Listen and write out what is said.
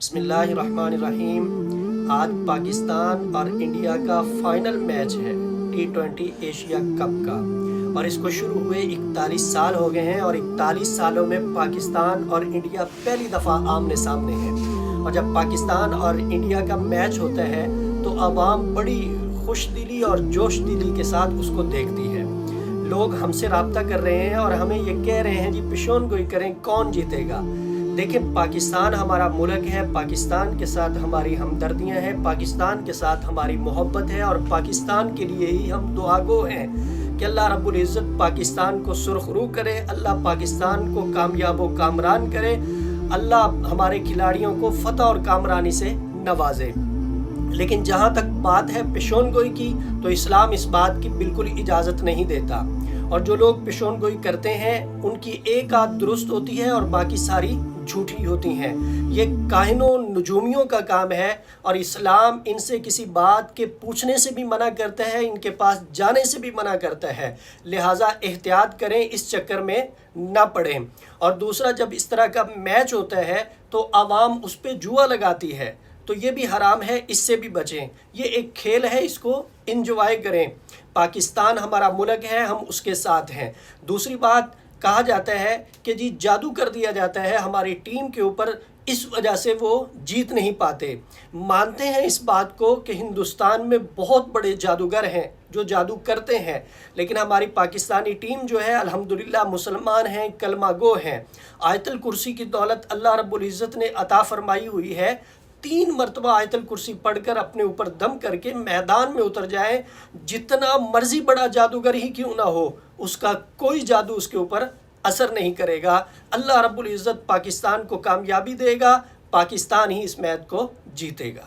بسم اللہ الرحمن الرحیم۔ آج پاکستان اور انڈیا کا فائنل میچ ہے T20 ایشیا کپ کا، اور اس کو شروع ہوئے 41 سال ہو گئے ہیں، اور 41 سالوں میں پاکستان اور انڈیا پہلی دفعہ آمنے سامنے ہیں۔ اور جب پاکستان اور انڈیا کا میچ ہوتا ہے تو عوام بڑی خوش دلی اور جوش دلی کے ساتھ اس کو دیکھتی ہے۔ لوگ ہم سے رابطہ کر رہے ہیں اور ہمیں یہ کہہ رہے ہیں جی پیشون گوئی کریں، کون جیتے گا۔ دیکھیں، پاکستان ہمارا ملک ہے، پاکستان کے ساتھ ہماری ہمدردیاں ہیں، پاکستان کے ساتھ ہماری محبت ہے، اور پاکستان کے لیے ہی ہم دعا گو ہیں کہ اللہ رب العزت پاکستان کو سرخ رو کرے، اللہ پاکستان کو کامیاب و کامران کرے، اللہ ہمارے کھلاڑیوں کو فتح اور کامرانی سے نوازے۔ لیکن جہاں تک بات ہے پیشون گوئی کی، تو اسلام اس بات کی بالکل اجازت نہیں دیتا، اور جو لوگ پیشون گوئی کرتے ہیں ان کی ایک آدھ درست ہوتی ہے اور باقی ساری جھوٹی ہوتی ہیں۔ یہ کاہنوں نجومیوں کا کام ہے، اور اسلام ان سے کسی بات کے پوچھنے سے بھی منع کرتا ہے، ان کے پاس جانے سے بھی منع کرتا ہے، لہٰذا احتیاط کریں، اس چکر میں نہ پڑیں۔ اور دوسرا، جب اس طرح کا میچ ہوتا ہے تو عوام اس پہ جوا لگاتی ہے، تو یہ بھی حرام ہے، اس سے بھی بچیں۔ یہ ایک کھیل ہے، اس کو انجوائے کریں۔ پاکستان ہمارا ملک ہے، ہم اس کے ساتھ ہیں۔ دوسری بات، کہا جاتا ہے کہ جی جادو کر دیا جاتا ہے ہماری ٹیم کے اوپر، اس وجہ سے وہ جیت نہیں پاتے۔ مانتے ہیں اس بات کو کہ ہندوستان میں بہت بڑے جادوگر ہیں جو جادو کرتے ہیں، لیکن ہماری پاکستانی ٹیم جو ہے الحمدللہ مسلمان ہیں، کلمہ گو ہیں۔ آیت الکرسی کی دولت اللہ رب العزت نے عطا فرمائی ہوئی ہے۔ 3 مرتبہ آیت الکرسی پڑھ کر اپنے اوپر دم کر کے میدان میں اتر جائیں، جتنا مرضی بڑا جادوگر ہی کیوں نہ ہو، اس کا کوئی جادو اس کے اوپر اثر نہیں کرے گا۔ اللہ رب العزت پاکستان کو کامیابی دے گا، پاکستان ہی اس میچ کو جیتے گا۔